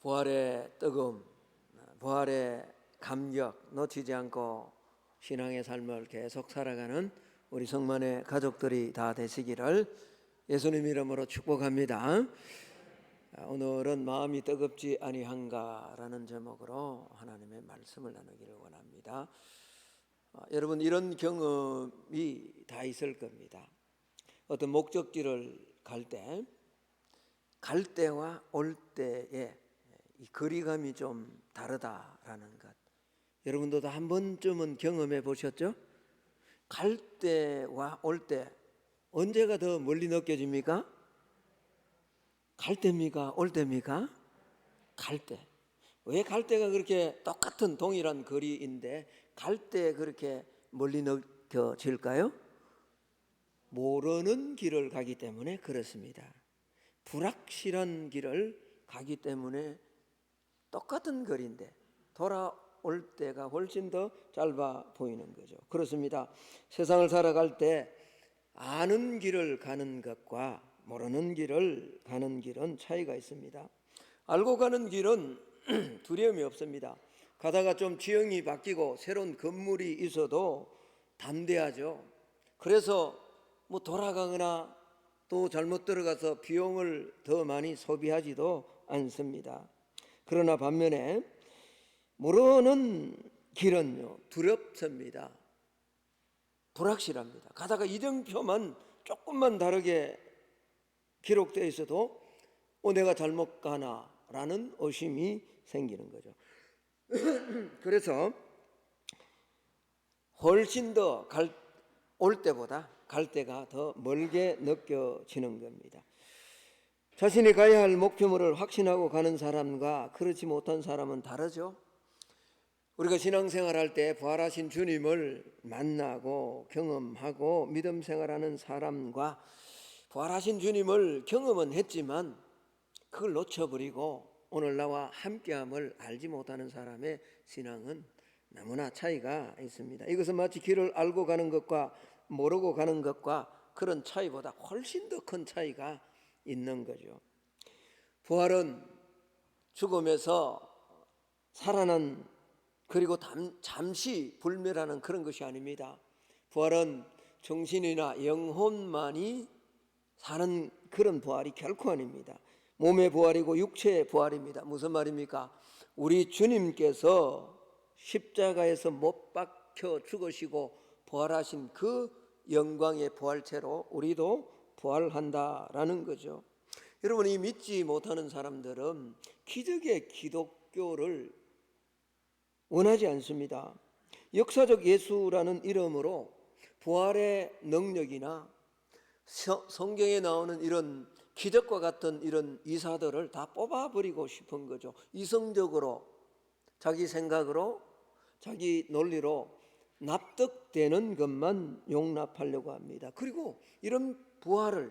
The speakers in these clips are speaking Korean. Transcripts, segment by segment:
부활의 뜨거움, 부활의 감격 놓치지 않고 신앙의 삶을 계속 살아가는 우리 성만의 가족들이 다 되시기를 예수님 이름으로 축복합니다. 오늘은 마음이 뜨겁지 아니한가라는 제목으로 하나님의 말씀을 나누기를 원합니다. 여러분, 이런 경험이 다 있을 겁니다. 어떤 목적지를 갈 때와 올 때의 이 거리감이 좀 다르다라는 것, 여러분들도 한 번쯤은 경험해 보셨죠? 갈 때와 올 때 언제가 더 멀리 느껴집니까? 갈 때입니까? 올 때입니까? 갈 때. 왜 갈 때가 그렇게 똑같은 동일한 거리인데 갈 때 그렇게 멀리 느껴질까요? 모르는 길을 가기 때문에 그렇습니다. 불확실한 길을 가기 때문에 똑같은 거리인데 돌아올 때가 훨씬 더 짧아 보이는 거죠. 그렇습니다. 세상을 살아갈 때 아는 길을 가는 것과 모르는 길을 가는 길은 차이가 있습니다. 알고 가는 길은 두려움이 없습니다. 가다가 좀 지형이 바뀌고 새로운 건물이 있어도 담대하죠. 그래서 돌아가거나 또 잘못 들어가서 비용을 더 많이 소비하지도 않습니다. 그러나 반면에 모르는 길은요, 두렵습니다. 불확실합니다. 가다가 이정표만 조금만 다르게 기록되어 있어도 내가 잘못 가나라는 의심이 생기는 거죠. 그래서 훨씬 더 올 때보다 갈 때가 더 멀게 느껴지는 겁니다. 자신이 가야 할 목표물을 확신하고 가는 사람과 그렇지 못한 사람은 다르죠. 우리가 신앙생활할 때 부활하신 주님을 만나고 경험하고 믿음 생활하는 사람과 부활하신 주님을 경험은 했지만 그걸 놓쳐버리고 오늘 나와 함께함을 알지 못하는 사람의 신앙은 너무나 차이가 있습니다. 이것은 마치 길을 알고 가는 것과 모르고 가는 것과 그런 차이보다 훨씬 더 큰 차이가 있는 거죠. 부활은 죽음에서 살아난 그리고 잠시 불멸하는 그런 것이 아닙니다. 부활은 정신이나 영혼만이 사는 그런 부활이 결코 아닙니다. 몸의 부활이고 육체의 부활입니다. 무슨 말입니까? 우리 주님께서 십자가에서 못 박혀 죽으시고 부활하신 그 영광의 부활체로 우리도 부활한다라는 거죠. 여러분, 이 믿지 못하는 사람들은 기적의 기독교를 원하지 않습니다. 역사적 예수라는 이름으로 부활의 능력이나 성경에 나오는 이런 기적과 같은 이런 이사들을 다 뽑아버리고 싶은 거죠. 이성적으로, 자기 생각으로, 자기 논리로 납득되는 것만 용납하려고 합니다. 그리고 이런 부활을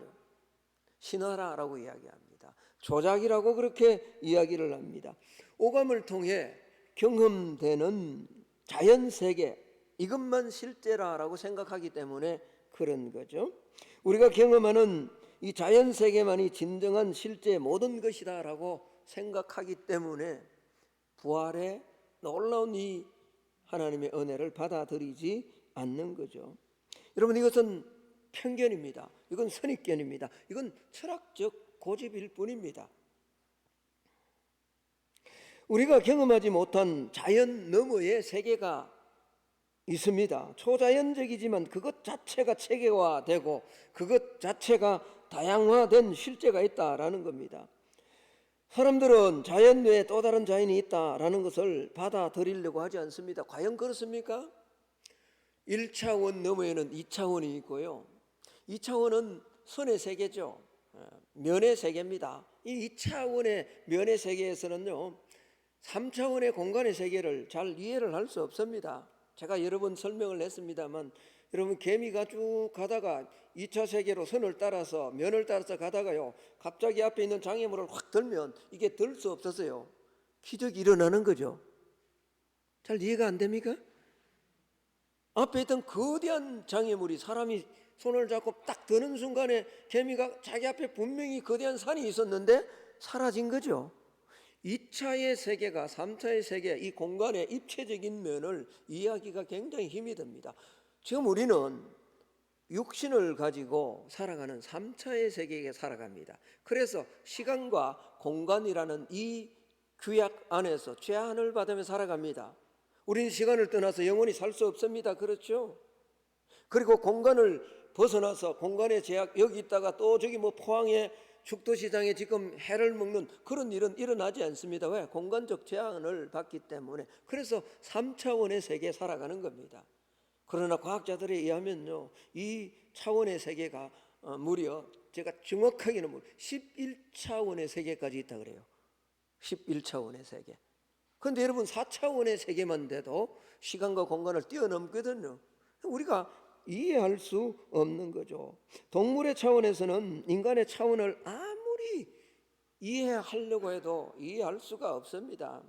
신화라고 이야기합니다. 조작이라고 그렇게 이야기를 합니다. 오감을 통해 경험되는 자연세계, 이것만 실제라고 생각하기 때문에 그런 거죠. 우리가 경험하는 이 자연세계만이 진정한 실제 모든 것이다라고 생각하기 때문에 부활의 놀라운 이 하나님의 은혜를 받아들이지 않는 거죠. 여러분, 이것은 편견입니다. 이건 선입견입니다. 이건 철학적 고집일 뿐입니다. 우리가 경험하지 못한 자연 너머의 세계가 있습니다. 초자연적이지만 그것 자체가 체계화되고 그것 자체가 다양화된 실제가 있다라는 겁니다. 사람들은 자연 외에 또 다른 자연이 있다라는 것을 받아들이려고 하지 않습니다. 과연 그렇습니까? 1차원 너머에는 2차원이 있고요. 2차원은 선의 세계죠. 면의 세계입니다. 이 2차원의 면의 세계에서는요, 3차원의 공간의 세계를 잘 이해를 할 수 없습니다. 제가 여러 번 설명을 했습니다만, 여러분, 개미가 쭉 가다가 2차 세계로 선을 따라서 면을 따라서 가다가요, 갑자기 앞에 있는 장애물을 확 들면 이게 들 수 없어서요, 기적이 일어나는 거죠. 잘 이해가 안 됩니까? 앞에 있던 거대한 장애물이 사람이 손을 잡고 딱 드는 순간에 개미가 자기 앞에 분명히 거대한 산이 있었는데 사라진 거죠. 2차의 세계가 3차의 세계, 이 공간의 입체적인 면을 이해하기가 굉장히 힘이 듭니다. 지금 우리는 육신을 가지고 살아가는 3차의 세계에 살아갑니다. 그래서 시간과 공간이라는 이 규약 안에서 제한을 받으며 살아갑니다. 우리는 시간을 떠나서 영원히 살 수 없습니다. 그렇죠? 그리고 공간을 벗어나서 공간의 제약, 여기 있다가 또 저기 뭐 포항에 죽도시장에 지금 해를 먹는 그런 일은 일어나지 않습니다. 왜? 공간적 제한을 받기 때문에. 그래서 3차원의 세계에 살아가는 겁니다. 그러나 과학자들에 의하면요, 이 차원의 세계가 무려, 제가 정확하게는 11차원의 세계까지 있다 그래요. 11차원의 세계. 그런데 여러분 4차원의 세계만 돼도 시간과 공간을 뛰어넘거든요. 우리가 이해할 수 없는 거죠. 동물의 차원에서는 인간의 차원을 아무리 이해하려고 해도 이해할 수가 없습니다.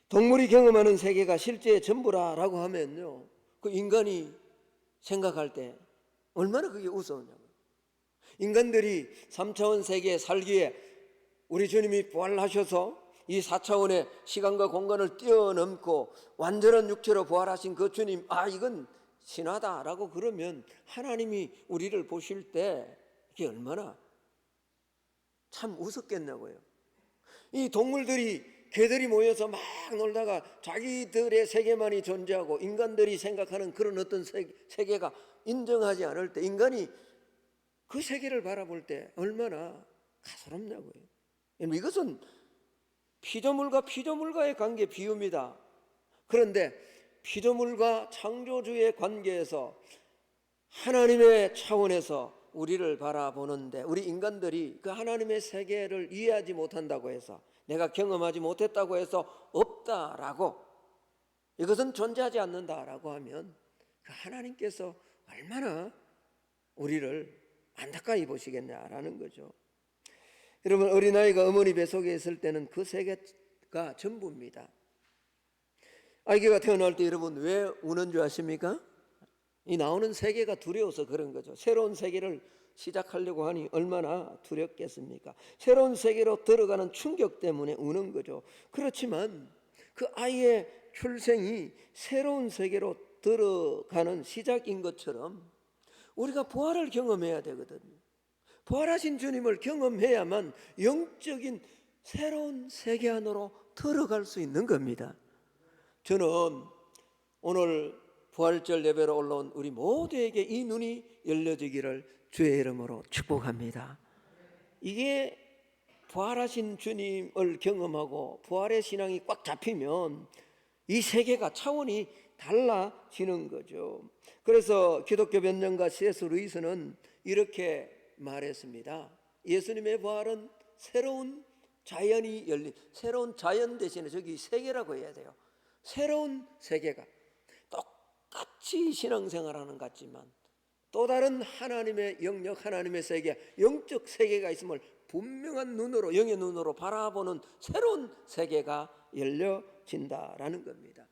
동물이 경험하는 세계가 실제의 전부라고 하면요, 그 인간이 생각할 때 얼마나 그게 우스웠냐고요. 인간들이 3차원 세계에 살기에 우리 주님이 부활하셔서 이 4차원의 시간과 공간을 뛰어넘고 완전한 육체로 부활하신 그 주님, 이건 신하다라고 그러면 하나님이 우리를 보실 때 이게 얼마나 참 우습겠냐고요. 이 동물들이, 개들이 모여서 막 놀다가 자기들의 세계만이 존재하고 인간들이 생각하는 그런 어떤 세계가 인정하지 않을 때, 인간이 그 세계를 바라볼 때 얼마나 가소롭냐고요. 이것은 피조물과 피조물과의 관계 비유입니다. 그런데 피조물과 창조주의 관계에서 하나님의 차원에서 우리를 바라보는데, 우리 인간들이 그 하나님의 세계를 이해하지 못한다고 해서, 내가 경험하지 못했다고 해서 없다라고, 이것은 존재하지 않는다라고 하면 그 하나님께서 얼마나 우리를 안타까이 보시겠냐라는 거죠. 여러분, 어린아이가 어머니 뱃속에 있을 때는 그 세계가 전부입니다. 아기가 태어날 때 여러분 왜 우는 줄 아십니까? 이 나오는 세계가 두려워서 그런 거죠. 새로운 세계를 시작하려고 하니 얼마나 두렵겠습니까? 새로운 세계로 들어가는 충격 때문에 우는 거죠. 그렇지만 그 아이의 출생이 새로운 세계로 들어가는 시작인 것처럼 우리가 부활을 경험해야 되거든요. 부활하신 주님을 경험해야만 영적인 새로운 세계 안으로 들어갈 수 있는 겁니다. 저는 오늘 부활절 예배로 올라온 우리 모두에게 이 눈이 열려지기를 주의 이름으로 축복합니다. 이게 부활하신 주님을 경험하고 부활의 신앙이 꽉 잡히면 이 세계가 차원이 달라지는 거죠. 그래서 기독교 변증가 C.S. 루이스는 이렇게 말했습니다. 예수님의 부활은 새로운 자연이 열린, 새로운 자연 대신에 저기 세계라고 해야 돼요. 새로운 세계가 똑같이 신앙생활하는 것 같지만 또 다른 하나님의 영역, 하나님의 세계, 영적 세계가 있음을 분명한 눈으로, 영의 눈으로 바라보는 새로운 세계가 열려진다라는 겁니다.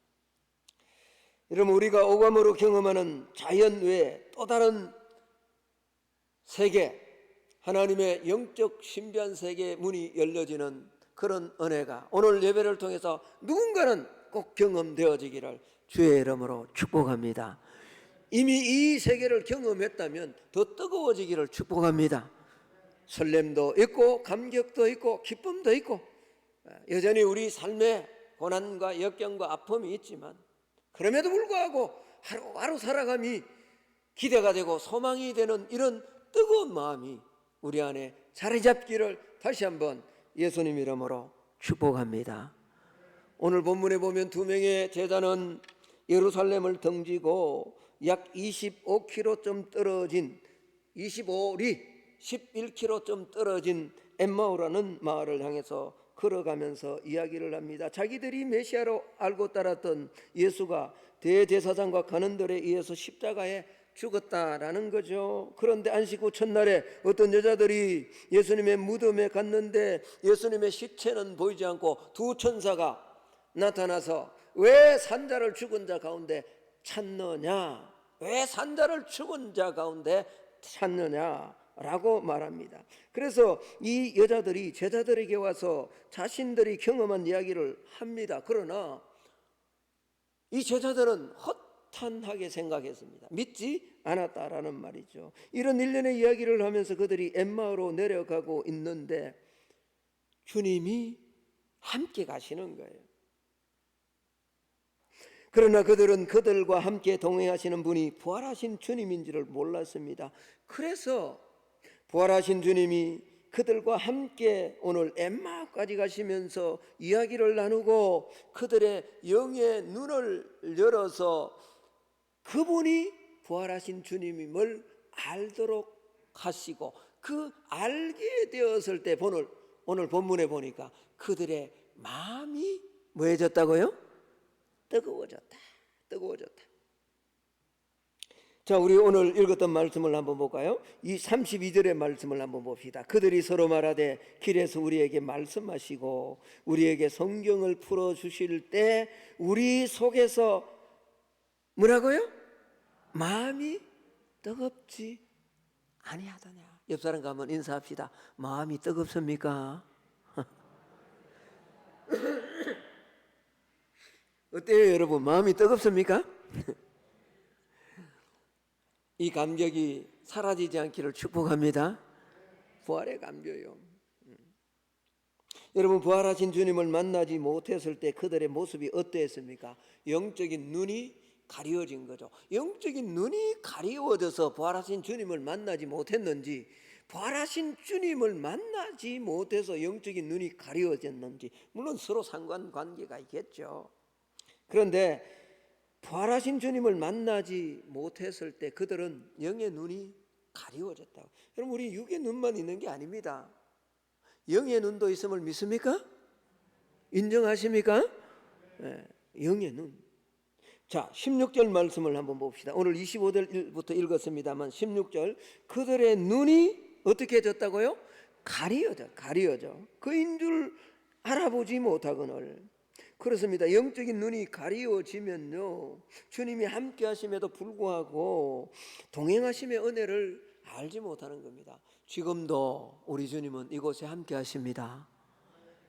여러분, 우리가 오감으로 경험하는 자연 외에 또 다른 세계, 하나님의 영적 신비한 세계의 문이 열려지는 그런 은혜가 오늘 예배를 통해서 누군가는 꼭 경험되어지기를 주의 이름으로 축복합니다. 이미 이 세계를 경험했다면 더 뜨거워지기를 축복합니다. 설렘도 있고 감격도 있고 기쁨도 있고 여전히 우리 삶에 고난과 역경과 아픔이 있지만 그럼에도 불구하고 하루하루 살아감이 기대가 되고 소망이 되는 이런 뜨거운 마음이 우리 안에 자리 잡기를 다시 한번 예수님 이름으로 축복합니다. 오늘 본문에 보면 두 명의 제자는 예루살렘을 등지고 약 25km쯤 떨어진 25리 11km쯤 떨어진 엠마오라는 마을을 향해서 걸어가면서 이야기를 합니다. 자기들이 메시아로 알고 따랐던 예수가 대제사장과 간원들에 의해서 십자가에 죽었다라는 거죠. 그런데 안식 후 첫날에 어떤 여자들이 예수님의 무덤에 갔는데 예수님의 시체는 보이지 않고 두 천사가 나타나서 왜 산자를 죽은 자 가운데 찾느냐, 왜 산자를 죽은 자 가운데 찾느냐 라고 말합니다. 그래서 이 여자들이 제자들에게 와서 자신들이 경험한 이야기를 합니다. 그러나 이 제자들은 허탄하게 생각했습니다. 믿지 않았다라는 말이죠. 이런 일련의 이야기를 하면서 그들이 엠마오로 내려가고 있는데 주님이 함께 가시는 거예요. 그러나 그들은 그들과 함께 동행하시는 분이 부활하신 주님인지를 몰랐습니다. 그래서 부활하신 주님이 그들과 함께 오늘 엠마오까지 가시면서 이야기를 나누고 그들의 영의 눈을 열어서 그분이 부활하신 주님임을 알도록 하시고, 그 알게 되었을 때 오늘 본문에 보니까 그들의 마음이 뭐해졌다고요? 뜨거워졌다. 자, 우리 오늘 읽었던 말씀을 한번 볼까요? 이 32절의 말씀을 한번 봅시다. 그들이 서로 말하되 길에서 우리에게 말씀하시고 우리에게 성경을 풀어주실 때 우리 속에서 뭐라고요? 마음이 뜨겁지 아니하더냐. 옆 사람과 한번 인사합시다. 마음이 뜨겁습니까? 어때요 여러분? 마음이 뜨겁습니까? 이 감격이 사라지지 않기를 축복합니다. 부활의 감격이요. 여러분, 부활하신 주님을 만나지 못했을 때 그들의 모습이 어떠했습니까? 영적인 눈이 가리워진 거죠. 영적인 눈이 가리워져서 부활하신 주님을 만나지 못했는지, 부활하신 주님을 만나지 못해서 영적인 눈이 가리워졌는지, 물론 서로 상관관계가 있겠죠. 그런데 부활하신 주님을 만나지 못했을 때 그들은 영의 눈이 가리워졌다고. 여러분, 우리 육의 눈만 있는 게 아닙니다. 영의 눈도 있음을 믿습니까? 인정하십니까? 네, 영의 눈. 자, 16절 말씀을 한번 봅시다. 오늘 25절부터 읽었습니다만 16절, 그들의 눈이 어떻게 졌다고요? 가리워져. 그인 줄 알아보지 못하거늘. 그렇습니다. 영적인 눈이 가리워지면요, 주님이 함께 하심에도 불구하고 동행하심의 은혜를 알지 못하는 겁니다. 지금도 우리 주님은 이곳에 함께 하십니다.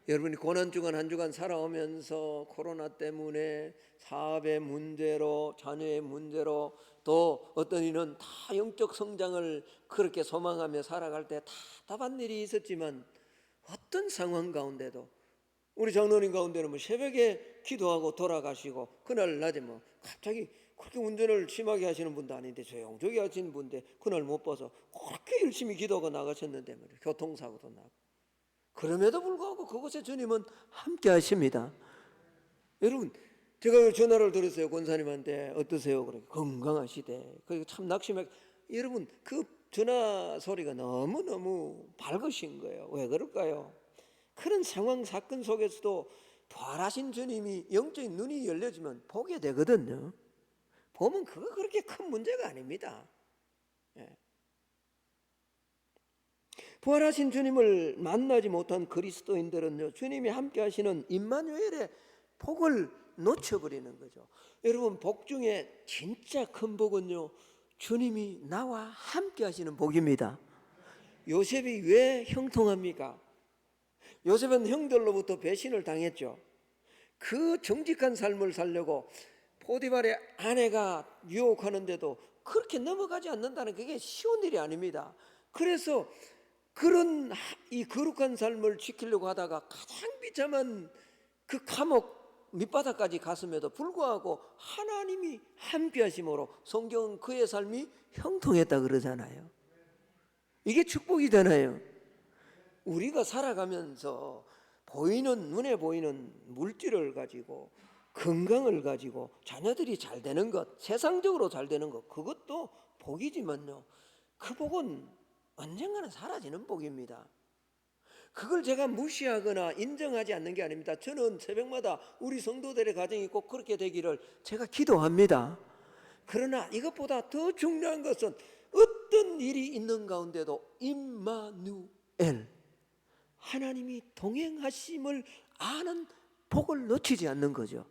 여러분이 고난주간 한 주간 살아오면서 코로나 때문에 사업의 문제로, 자녀의 문제로, 또 어떤 이는 다 영적 성장을 그렇게 소망하며 살아갈 때 답답한 일이 있었지만, 어떤 상황 가운데도 우리 장로님 가운데는 새벽에 기도하고 돌아가시고, 그날 낮에 갑자기 그렇게 운전을 심하게 하시는 분도 아닌데 조용조용히 하시는 분인데 그날 못 봐서 그렇게 열심히 기도하고 나가셨는데 말이에요. 교통사고도 나고. 그럼에도 불구하고 그곳에 주님은 함께 하십니다. 여러분, 제가 전화를 드렸어요. 권사님한테. 어떠세요? 그래, 건강하시대. 그리고 참 낙심해. 여러분, 그 전화 소리가 너무너무 밝으신 거예요. 왜 그럴까요? 그런 상황 사건 속에서도 부활하신 주님이 영적인 눈이 열려지면 보게 되거든요. 보면 그거 그렇게 큰 문제가 아닙니다. 예. 부활하신 주님을 만나지 못한 그리스도인들은요, 주님이 함께 하시는 임마누엘의 복을 놓쳐버리는 거죠. 여러분, 복 중에 진짜 큰 복은요, 주님이 나와 함께 하시는 복입니다. 요셉이 왜 형통합니까? 요셉은 형들로부터 배신을 당했죠. 그 정직한 삶을 살려고 포디발의 아내가 유혹하는데도 그렇게 넘어가지 않는다는 그게 쉬운 일이 아닙니다. 그래서 그런 이 거룩한 삶을 지키려고 하다가 가장 비참한 그 감옥 밑바닥까지 갔음에도 불구하고 하나님이 함께 하심으로 성경은 그의 삶이 형통했다 그러잖아요. 이게 축복이잖아요. 우리가 살아가면서 눈에 보이는 물질을 가지고, 건강을 가지고 자녀들이 잘 되는 것, 세상적으로 잘 되는 것, 그것도 복이지만요, 그 복은 언젠가는 사라지는 복입니다. 그걸 제가 무시하거나 인정하지 않는 게 아닙니다. 저는 새벽마다 우리 성도들의 가정이 꼭 그렇게 되기를 제가 기도합니다. 그러나 이것보다 더 중요한 것은 어떤 일이 있는 가운데도 임마누엘, 하나님이 동행하심을 아는 복을 놓치지 않는 거죠.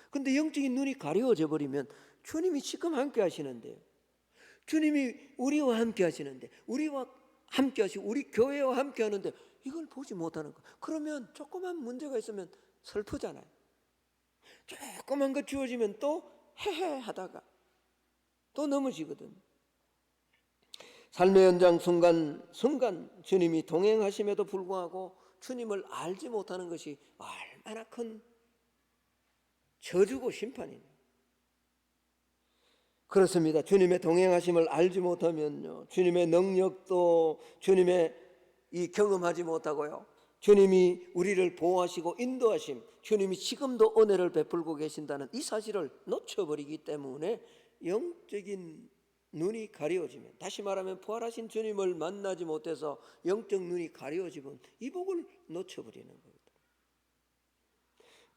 근데 영적인 눈이 가려워져 버리면 주님이 지금 함께 하시는데요, 주님이 우리와 함께 하시는데, 우리와 함께 하시고 우리 교회와 함께 하는데 이걸 보지 못하는 거. 그러면 조그만 문제가 있으면 슬프잖아요. 조그만 거 주어지면 또 헤헤 하다가 또 넘어지거든. 삶의 연장 순간 주님이 동행하심에도 불구하고 주님을 알지 못하는 것이 얼마나 큰 저주고 심판입니다. 그렇습니다. 주님의 동행하심을 알지 못하면요, 주님의 능력도 주님의 경험하지 못하고요, 주님이 우리를 보호하시고 인도하심, 주님이 지금도 은혜를 베풀고 계신다는 이 사실을 놓쳐버리기 때문에 영적인 눈이 가려지면, 다시 말하면 부활하신 주님을 만나지 못해서 영적 눈이 가려지면 이 복을 놓쳐버리는 겁니다.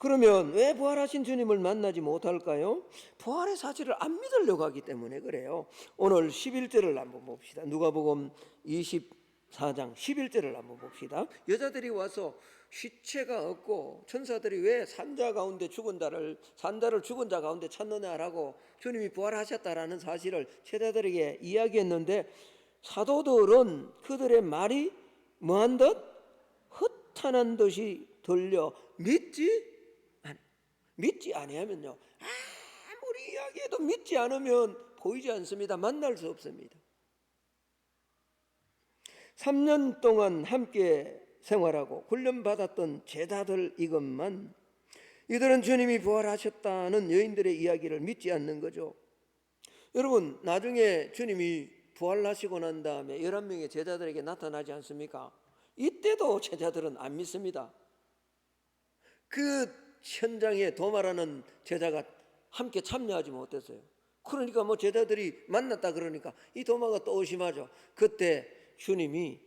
그러면 왜 부활하신 주님을 만나지 못할까요? 부활의 사실을 안 믿으려고 하기 때문에 그래요. 오늘 11절을 한번 봅시다. 누가복음 24장 11절을 한번 봅시다. 여자들이 와서 시체가 없고 천사들이 왜 산자를 죽은 자 가운데 찾느냐라고 주님이 부활하셨다라는 사실을 제자들에게 이야기했는데, 사도들은 그들의 말이 뭐한 듯 헛탄한 듯이 들려 믿지 아니하면요, 아무리 이야기해도 믿지 않으면 보이지 않습니다. 만날 수 없습니다. 3년 동안 함께 생활하고 훈련받았던 제자들 이것만, 이들은 주님이 부활하셨다는 여인들의 이야기를 믿지 않는 거죠. 여러분, 나중에 주님이 부활하시고 난 다음에 11명의 제자들에게 나타나지 않습니까? 이때도 제자들은 안 믿습니다. 그 현장에 도마라는 제자가 함께 참여하지 못했어요. 그러니까 제자들이 만났다 그러니까 이 도마가 또 의심하죠. 그때 주님이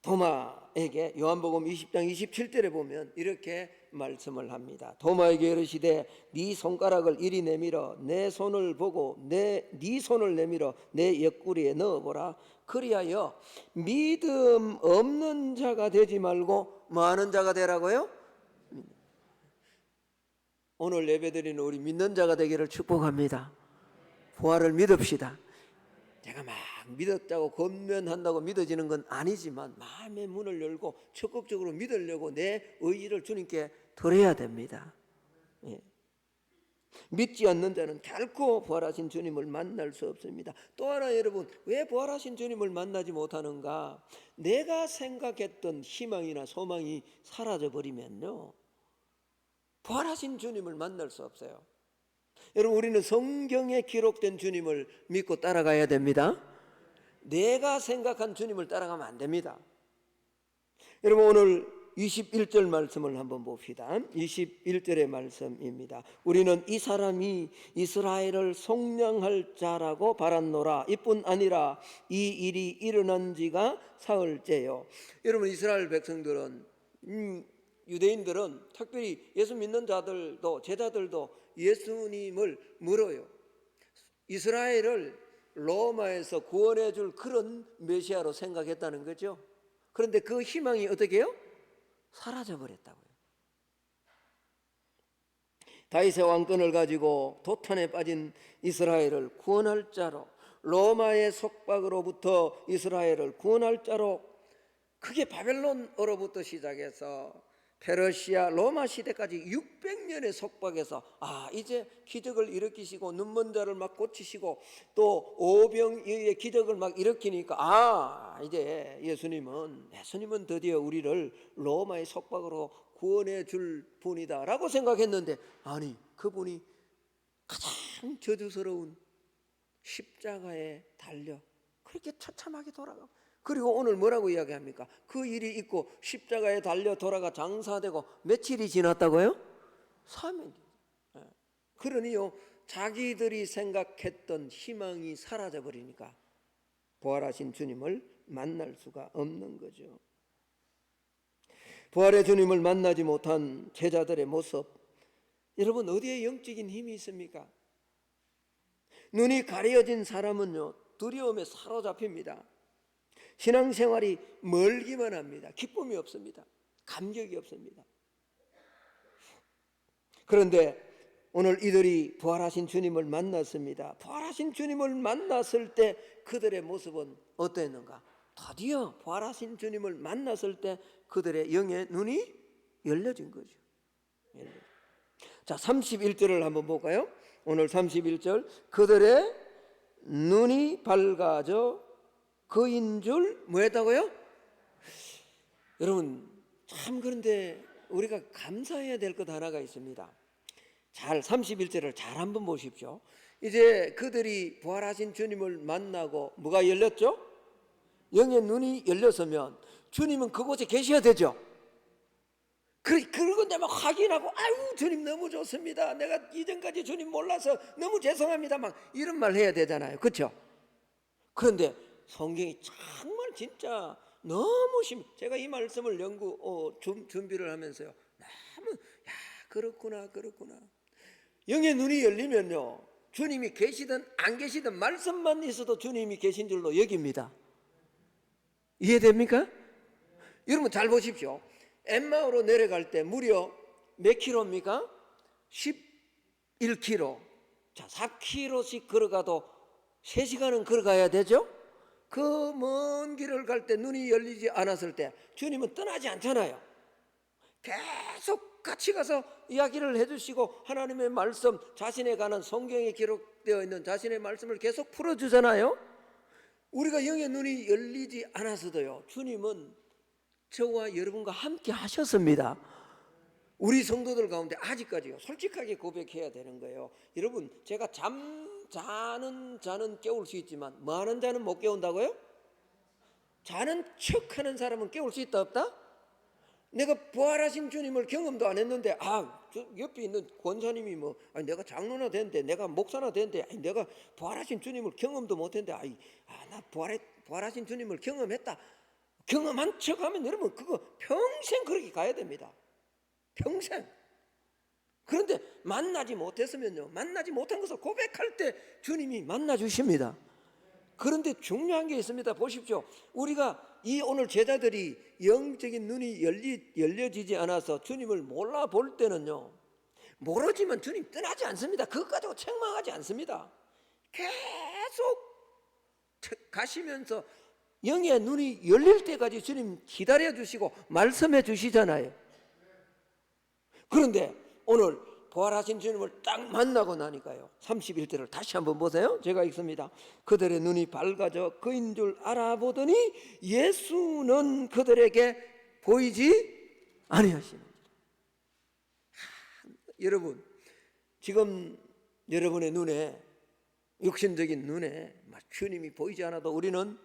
도마에게 요한복음 20장 27절에 보면 이렇게 말씀을 합니다. 도마에게 이르시되 네 손가락을 이리 내밀어 내 손을 보고 네 손을 내밀어 내 옆구리에 넣어보라. 그리하여 믿음 없는 자가 되지 말고 뭐 하는 자가 되라고요? 오늘 예배드리는 우리 믿는 자가 되기를 축복합니다. 부활을 믿읍시다. 제가 막 믿었다고 권면한다고 믿어지는 건 아니지만 마음의 문을 열고 적극적으로 믿으려고 내 의지를 주님께 드려야 됩니다. 예. 믿지 않는 자는 결코 부활하신 주님을 만날 수 없습니다. 또 하나, 여러분, 왜 부활하신 주님을 만나지 못하는가? 내가 생각했던 희망이나 소망이 사라져버리면요, 부활하신 주님을 만날 수 없어요. 여러분, 우리는 성경에 기록된 주님을 믿고 따라가야 됩니다. 내가 생각한 주님을 따라가면 안 됩니다. 여러분, 오늘 21절 말씀을 한번 봅시다. 21절의 말씀입니다. 우리는 이 사람이 이스라엘을 속량할 자라고 바랐노라. 이뿐 아니라 이 일이 일어난 지가 사흘째요. 여러분, 이스라엘 백성들은 유대인들은 특별히 예수 믿는 자들도 제자들도 예수님을 물어요. 이스라엘을 로마에서 구원해 줄 그런 메시아로 생각했다는 거죠. 그런데 그 희망이 어떻게 해요? 사라져 버렸다고요. 다윗의 왕권을 가지고 도탄에 빠진 이스라엘을 구원할 자로, 로마의 속박으로부터 이스라엘을 구원할 자로, 그게 바벨론으로부터 시작해서 페르시아 로마 시대까지 600년의 속박에서 이제 기적을 일으키시고 눈먼 자를 막 고치시고 또 오병이의 기적을 막 일으키니까 이제 예수님은 드디어 우리를 로마의 속박으로 구원해 줄 분이다 라고 생각했는데, 아니, 그분이 가장 저주스러운 십자가에 달려 그렇게 처참하게 돌아가고, 그리고 오늘 뭐라고 이야기합니까? 그 일이 있고 십자가에 달려 돌아가 장사되고 며칠이 지났다고요? 3일. 그러니요, 자기들이 생각했던 희망이 사라져 버리니까 부활하신 주님을 만날 수가 없는 거죠. 부활의 주님을 만나지 못한 제자들의 모습, 여러분, 어디에 영적인 힘이 있습니까? 눈이 가려진 사람은요, 두려움에 사로잡힙니다. 신앙생활이 멀기만 합니다. 기쁨이 없습니다. 감격이 없습니다. 그런데 오늘 이들이 부활하신 주님을 만났습니다. 부활하신 주님을 만났을 때 그들의 모습은 어땠는가? 드디어 부활하신 주님을 만났을 때 그들의 영의 눈이 열려진 거죠. 자, 31절을 한번 볼까요? 오늘 31절, 그들의 눈이 밝아져 그인 줄 뭐했다고요? 여러분, 참 그런데 우리가 감사해야 될 것 하나가 있습니다. 잘 31절을 잘 한번 보십시오. 이제 그들이 부활하신 주님을 만나고 뭐가 열렸죠? 영의 눈이 열렸으면 주님은 그곳에 계셔야 되죠. 그리고 내가 막 확인하고, 아유 주님 너무 좋습니다, 내가 이전까지 주님 몰라서 너무 죄송합니다, 막 이런 말 해야 되잖아요. 그렇죠? 그런데 성경이 정말 진짜 너무 제가 이 말씀을 준비를 하면서요, 너무 그렇구나. 영의 눈이 열리면요, 주님이 계시든 안 계시든 말씀만 있어도 주님이 계신 줄로 여깁니다. 이해됩니까? 여러분 잘 보십시오. 엠마오로 내려갈 때 무려 몇 킬로입니까? 11킬로. 자, 4킬로씩 걸어가도 3시간은 걸어가야 되죠? 그 먼 길을 갈 때 눈이 열리지 않았을 때 주님은 떠나지 않잖아요. 계속 같이 가서 이야기를 해주시고 하나님의 말씀, 자신에 관한 성경에 기록되어 있는 자신의 말씀을 계속 풀어주잖아요. 우리가 영의 눈이 열리지 않았어도요, 주님은 저와 여러분과 함께 하셨습니다. 우리 성도들 가운데 아직까지요, 솔직하게 고백해야 되는 거예요. 여러분, 제가 자는 자는 깨울 수 있지만 많은 자는 못 깨운다고요? 자는 척하는 사람은 깨울 수 있다 없다? 내가 부활하신 주님을 경험도 안 했는데, 저 옆에 있는 권사님이 아니 내가 장로나 됐는데, 내가 목사나 됐는데, 아니 내가 부활하신 주님을 경험도 못 했는데, 나 부활하신 주님을 경험했다, 경험한 척하면 여러분 그거 평생 그렇게 가야 됩니다. 평생. 그런데 만나지 못했으면요, 만나지 못한 것을 고백할 때 주님이 만나 주십니다. 그런데 중요한 게 있습니다. 보십시오. 우리가 이 오늘 제자들이 영적인 눈이 열려지지 않아서 주님을 몰라볼 때는요, 모르지만 주님 떠나지 않습니다. 그것 가지고 책망하지 않습니다. 계속 가시면서 영의 눈이 열릴 때까지 주님 기다려 주시고 말씀해 주시잖아요. 그런데 오늘 부활하신 주님을 딱 만나고 나니까요, 31절을 다시 한번 보세요. 제가 읽습니다. 그들의 눈이 밝아져 그인 줄 알아보더니 예수는 그들에게 보이지 아니하시는지라. 여러분, 지금 여러분의 눈에, 육신적인 눈에 막 주님이 보이지 않아도 우리는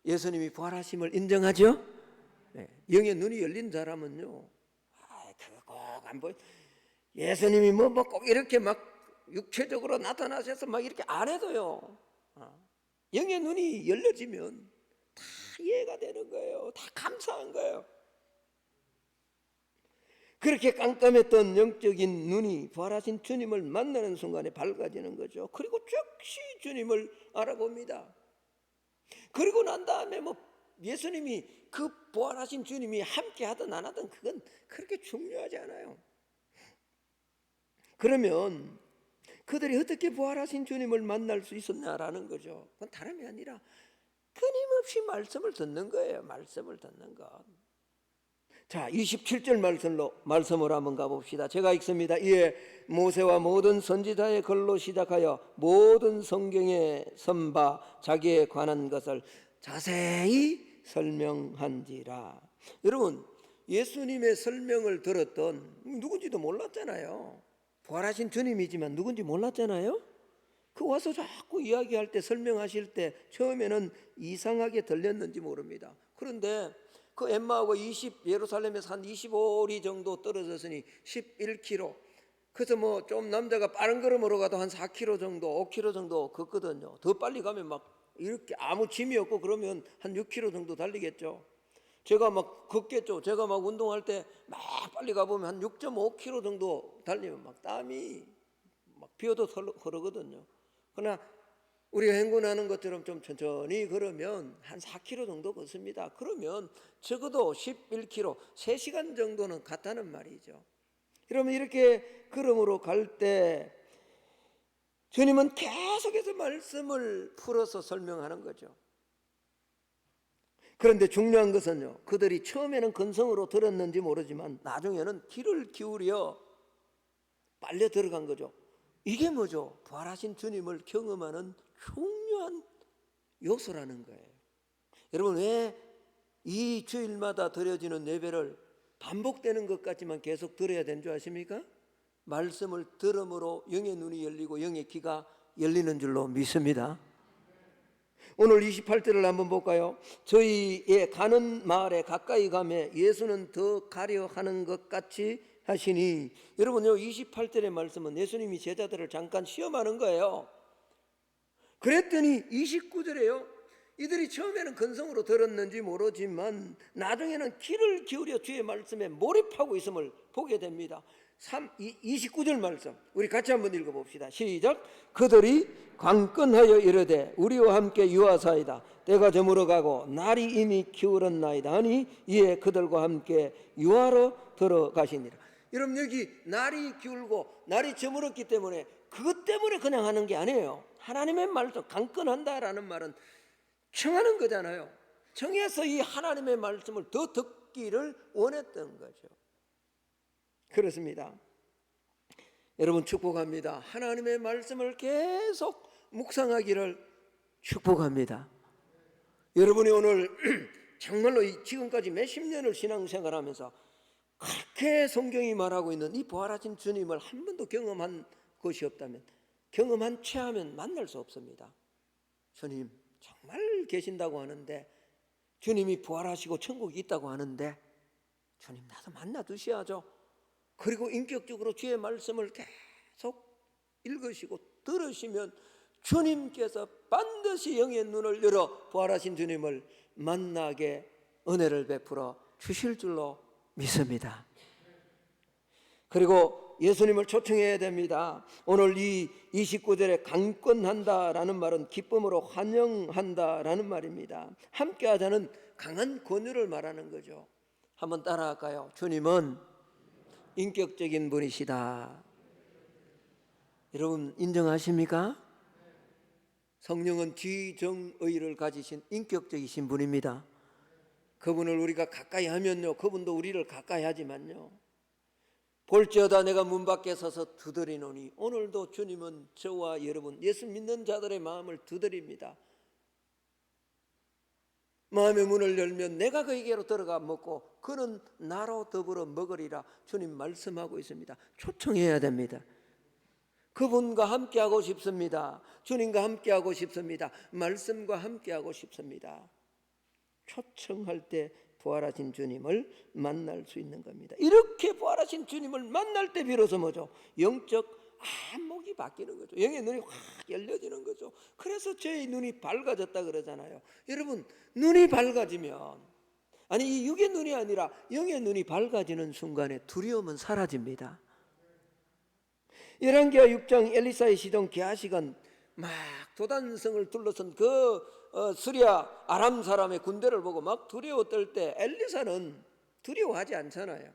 예수님이 부활하심을 인정하죠? 네. 영의 눈이 열린 사람은요, 그거 꼭 안 보여. 예수님이 꼭 이렇게 막 육체적으로 나타나셔서 막 이렇게 안 해도요, 영의 눈이 열려지면 다 이해가 되는 거예요. 다 감사한 거예요. 그렇게 깜깜했던 영적인 눈이 부활하신 주님을 만나는 순간에 밝아지는 거죠. 그리고 즉시 주님을 알아봅니다. 그리고 난 다음에 예수님이, 그 부활하신 주님이 함께 하든 안 하든 그건 그렇게 중요하지 않아요. 그러면 그들이 어떻게 부활하신 주님을 만날 수 있었냐라는 거죠. 그건 다름이 아니라 끊임없이 말씀을 듣는 거예요. 말씀을 듣는 것. 자, 27절 말씀으로 한번 가봅시다. 제가 읽습니다. 이에 모세와 모든 선지자의 글로 시작하여 모든 성경에 선바 자기에 관한 것을 자세히 설명한지라. 여러분, 예수님의 설명을 들었던, 누군지도 몰랐잖아요. 부활하신 주님이지만 누군지 몰랐잖아요. 그 와서 자꾸 이야기할 때, 설명하실 때 처음에는 이상하게 들렸는지 모릅니다. 그런데 그 엠마오가 예루살렘에서 한 25리 정도 떨어졌으니 11km. 그래서 좀 남자가 빠른 걸음으로 가도 한 4km 정도, 5km 정도 걷거든요. 더 빨리 가면 막 이렇게 아무 짐이 없고 그러면 한 6km 정도 달리겠죠. 제가 막 걷겠죠. 제가 막 운동할 때 막 빨리 가보면 한 6.5km 정도 달리면 막 땀이 막 비어도 흐르거든요. 그러나 우리가 행군하는 것처럼 좀 천천히 걸으면 한 4km 정도 걷습니다. 그러면 적어도 11km, 3시간 정도는 갔다는 말이죠. 그러면 이렇게 걸음으로 갈 때 주님은 계속해서 말씀을 풀어서 설명하는 거죠. 그런데 중요한 것은요, 그들이 처음에는 근성으로 들었는지 모르지만 나중에는 귀를 기울여 빨려 들어간 거죠. 이게 뭐죠? 부활하신 주님을 경험하는 중요한 요소라는 거예요. 여러분, 왜 이 주일마다 드려지는 예배를 반복되는 것 같지만 계속 들어야 되는 줄 아십니까? 말씀을 들음으로 영의 눈이 열리고 영의 귀가 열리는 줄로 믿습니다. 오늘 28절을 한번 볼까요? 저희의 가는 마을에 가까이 가매 예수는 더 가려 하는 것 같이 하시니. 여러분요, 28절의 말씀은 예수님이 제자들을 잠깐 시험하는 거예요. 그랬더니 29절에요, 이들이 처음에는 근성으로 들었는지 모르지만 나중에는 귀를 기울여 주의 말씀에 몰입하고 있음을 보게 됩니다. 29절 말씀 우리 같이 한번 읽어봅시다. 시작. 그들이 강건하여 이르되 우리와 함께 유하사이다. 때가 저물어 가고 날이 이미 기울었나이다 하니 이에 그들과 함께 유하로 들어가시니라. 여러분, 여기 날이 기울고 날이 저물었기 때문에 그것 때문에 그냥 하는 게 아니에요. 하나님의 말씀, 강건한다라는 말은 청하는 거잖아요. 청해서 이 하나님의 말씀을 더 듣기를 원했던 거죠. 그렇습니다. 여러분, 축복합니다. 하나님의 말씀을 계속 묵상하기를 축복합니다. 여러분이 오늘 정말로 지금까지 몇십 년을 신앙생활하면서 그렇게 성경이 말하고 있는 이 부활하신 주님을 한 번도 경험한 것이 없다면, 경험한 체하면 만날 수 없습니다. 주님 정말 계신다고 하는데, 주님이 부활하시고 천국이 있다고 하는데, 주님 나도 만나 두셔야죠. 그리고 인격적으로 주의 말씀을 계속 읽으시고 들으시면 주님께서 반드시 영의 눈을 열어 부활하신 주님을 만나게 은혜를 베풀어 주실 줄로 믿습니다. 그리고 예수님을 초청해야 됩니다. 오늘 이 29절에 강권한다라는 말은 기쁨으로 환영한다라는 말입니다. 함께하자는 강한 권유를 말하는 거죠. 한번 따라할까요? 주님은 인격적인 분이시다. 여러분 인정하십니까? 성령은 지정의를 가지신 인격적이신 분입니다. 그분을 우리가 가까이 하면요, 그분도 우리를 가까이 하지만요, 볼지어다 내가 문 밖에 서서 두드리노니. 오늘도 주님은 저와 여러분 예수 믿는 자들의 마음을 두드립니다. 마음의 문을 열면 내가 그에게로 들어가 먹고 그는 나로 더불어 먹으리라 주님 말씀하고 있습니다. 초청해야 됩니다. 그분과 함께하고 싶습니다. 주님과 함께하고 싶습니다. 말씀과 함께하고 싶습니다. 초청할 때 부활하신 주님을 만날 수 있는 겁니다. 이렇게 부활하신 주님을 만날 때 비로소 뭐죠? 영적 안목이 바뀌는 거죠. 영의 눈이 확 열려지는 거죠. 그래서 제 눈이 밝아졌다 그러잖아요. 여러분, 눈이 밝아지면, 아니 이 육의 눈이 아니라 영의 눈이 밝아지는 순간에 두려움은 사라집니다. 열왕기하 6장 엘리사의 시종 게하시가 막 도단성을 둘러선 그 시리아 아람 사람의 군대를 보고 막 두려워 떨 때 엘리사는 두려워하지 않잖아요.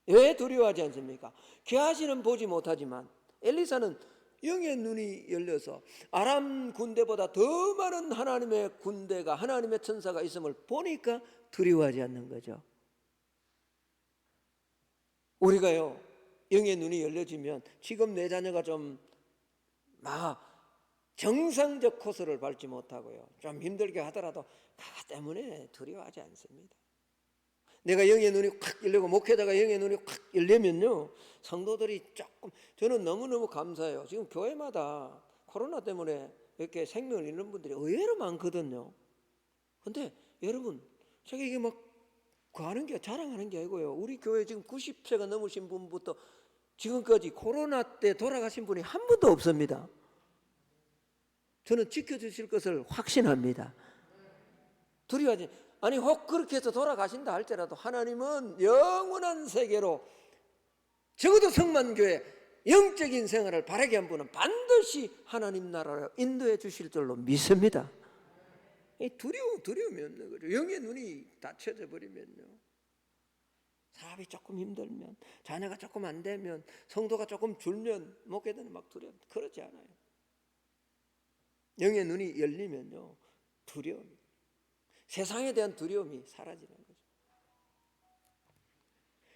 왜 두려워하지 않습니까? 게하시는 보지 못하지만 엘리사는 영의 눈이 열려서 아람 군대보다 더 많은 하나님의 군대가, 하나님의 천사가 있음을 보니까 두려워하지 않는 거죠. 우리가요, 영의 눈이 열려지면 지금 내 자녀가 좀 정상적 코스를 밟지 못하고요, 좀 힘들게 하더라도 그것 때문에 두려워하지 않습니다. 내가 영의 눈이 확 열리고 목회자가 영의 눈이 확 열리면요, 성도들이 조금, 저는 너무너무 감사해요. 지금 교회마다 코로나 때문에 이렇게 생명을 잃는 분들이 의외로 많거든요. 근데 여러분, 제가 이게 막 구하는 게, 자랑하는 게 아니고요, 우리 교회 지금 90세가 넘으신 분부터 지금까지 코로나 때 돌아가신 분이 한 분도 없습니다. 저는 지켜주실 것을 확신합니다. 두려워하지, 아니 혹 그렇게 해서 돌아가신다 할지라도 하나님은 영원한 세계로, 적어도 성만교회 영적인 생활을 바라게 한 분은 반드시 하나님 나라로 인도해 주실 줄로 믿습니다. 두려움이 없는 거죠. 영의 눈이 닫혀져 버리면요, 사업이 조금 힘들면, 자녀가 조금 안 되면, 성도가 조금 줄면 목회자는 막 두려워. 그러지 않아요. 영의 눈이 열리면요, 두려움이, 세상에 대한 두려움이 사라지는 거죠.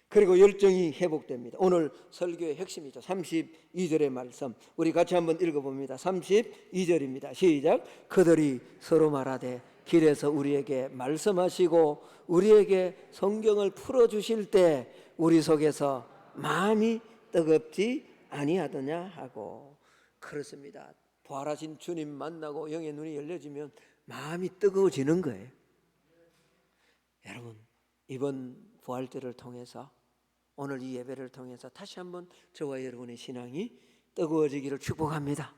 그리고 열정이 회복됩니다. 오늘 설교의 핵심이죠. 32절의 말씀 우리 같이 한번 읽어봅니다. 32절입니다. 시작. 그들이 서로 말하되 길에서 우리에게 말씀하시고 우리에게 성경을 풀어주실 때 우리 속에서 마음이 뜨겁지 아니하더냐 하고. 그렇습니다. 부활하신 주님 만나고 영의 눈이 열려지면 마음이 뜨거워지는 거예요. 여러분, 이번 부활절을 통해서, 오늘 이 예배를 통해서 다시 한번 저와 여러분의 신앙이 뜨거워지기를 축복합니다.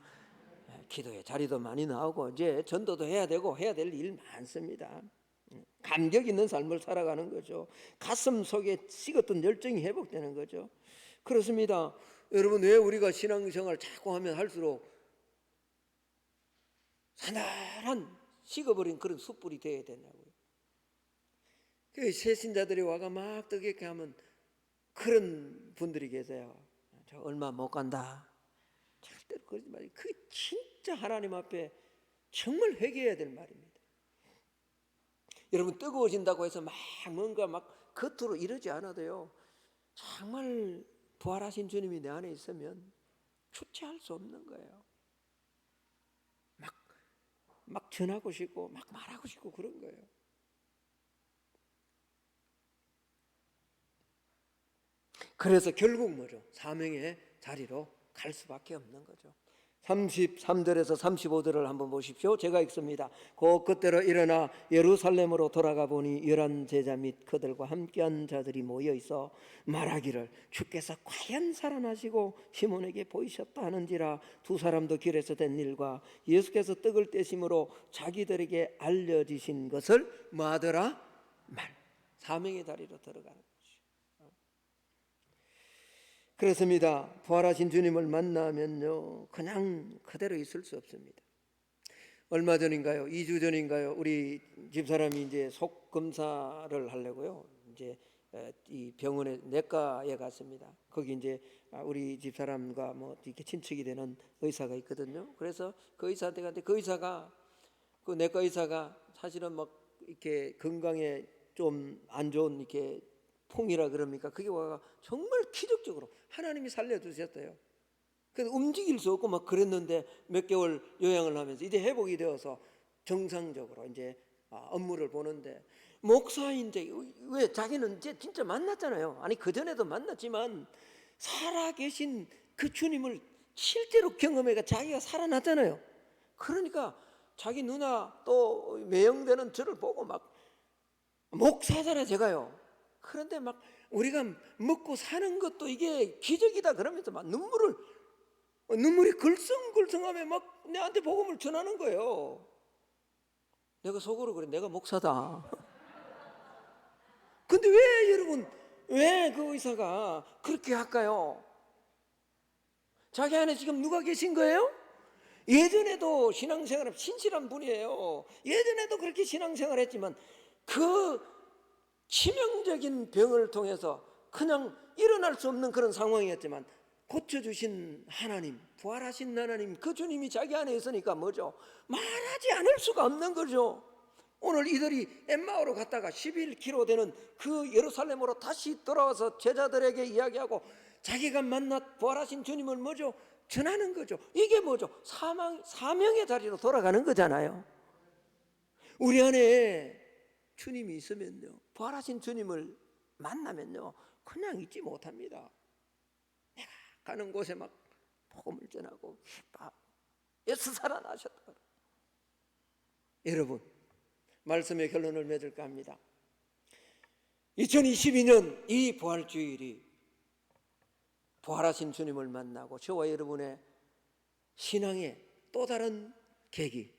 기도의 자리도 많이 나오고 이제 전도도 해야 되고 해야 될 일 많습니다. 감격 있는 삶을 살아가는 거죠. 가슴 속에 식었던 열정이 회복되는 거죠. 그렇습니다. 여러분, 왜 우리가 신앙생활 자꾸 하면 할수록 사나란 식어버린 그런 숯불이 되어야 되냐고요. 그 새신자들이 와가 막 뜨겁게 하면 그런 분들이 계세요. 저 얼마 못 간다. 절대로 그러지 마세요. 그게 진짜 하나님 앞에 정말 회개해야 될 말입니다. 여러분, 뜨거워진다고 해서 막 뭔가 막 겉으로 이러지 않아도요, 정말 부활하신 주님이 내 안에 있으면 주체할 수 없는 거예요. 막 전하고 싶고 막 말하고 싶고 그런 거예요. 그래서 결국 뭐죠? 사명의 자리로 갈 수밖에 없는 거죠. 33절에서 35절을 한번 보십시오. 제가 읽습니다. 그때로 일어나 예루살렘으로 돌아가 보니 열한 제자 및 그들과 함께한 자들이 모여 있어 말하기를 주께서 과연 살아나시고 시몬에게 보이셨다 하는지라. 두 사람도 길에서 된 일과 예수께서 떡을 떼심으로 자기들에게 알려지신 것을 뭐하더라? 사명의 자리로 들어가는 거죠. 그렇습니다. 부활하신 주님을 만나면요, 그냥 그대로 있을 수 없습니다. 얼마 전인가요? 2주 전인가요? 우리 집사람이 이제 속 검사를 하려고요. 이제 이 병원에 내과에 갔습니다. 거기 이제 우리 집사람과 뭐 이렇게 친척이 되는 의사가 있거든요. 그래서 그 의사한테 갔는데 그 의사가, 그 내과 의사가 사실은 막 이렇게 건강에 좀 안 좋은 이렇게 풍이라 그럽니까? 그게 와가 정말 기적적으로 하나님이 살려주셨어요. 그래서 움직일 수 없고 막 그랬는데 몇 개월 요양을 하면서 이제 회복이 되어서 정상적으로 이제 업무를 보는데, 목사인데 왜 자기는 이제 진짜 만났잖아요. 아니 그 전에도 만났지만 살아계신 그 주님을 실제로 경험해가 자기가 살아났잖아요. 그러니까 자기 누나 또 매형되는 저를 보고 막 목사잖아요, 제가요. 그런데 막 우리가 먹고 사는 것도 이게 기적이다 그러면서 막 눈물이 글썽글썽하며 막 내한테 복음을 전하는 거예요. 내가 속으로 그래, 내가 목사다. 근데 왜 여러분, 왜 그 의사가 그렇게 할까요? 자기 안에 지금 누가 계신 거예요? 예전에도 신앙생활 신실한 분이에요. 예전에도 그렇게 신앙생활 했지만 그 치명적인 병을 통해서 그냥 일어날 수 없는 그런 상황이었지만 고쳐주신 하나님, 부활하신 하나님, 그 주님이 자기 안에 있으니까 뭐죠? 말하지 않을 수가 없는 거죠. 오늘 이들이 엠마오로 갔다가 11km 되는 그 예루살렘으로 다시 돌아와서 제자들에게 이야기하고 자기가 만나 부활하신 주님을 뭐죠? 전하는 거죠. 이게 뭐죠? 사명의 자리로 돌아가는 거잖아요. 우리 안에 주님이 있으면요, 부활하신 주님을 만나면요, 그냥 잊지 못합니다. 내가 가는 곳에 막 복음을 전하고 예수 살아나셨다. 여러분, 말씀의 결론을 맺을까 합니다. 2022년 이 부활주일이 부활하신 주님을 만나고 저와 여러분의 신앙의 또 다른 계기,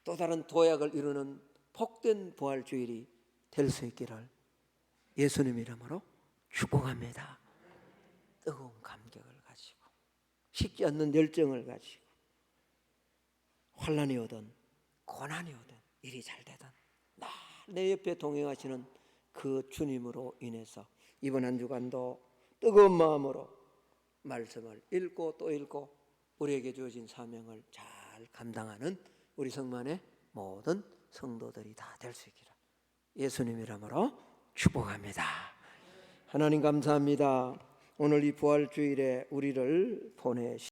또 다른 도약을 이루는 복된 부활주일이 될 수 있기를 예수님 이름으로 축복합니다. 뜨거운 감격을 가지고 식지 않는 열정을 가지고 환난이 오든 고난이 오든 일이 잘 되든 늘 내 옆에 동행하시는 그 주님으로 인해서 이번 한 주간도 뜨거운 마음으로 말씀을 읽고 또 읽고 우리에게 주어진 사명을 잘 감당하는 우리 성만의 모든 성도들이 다 될 수 있기를 예수님 이름으로 축복합니다. 하나님 감사합니다. 오늘 이 부활주일에 우리를 보내시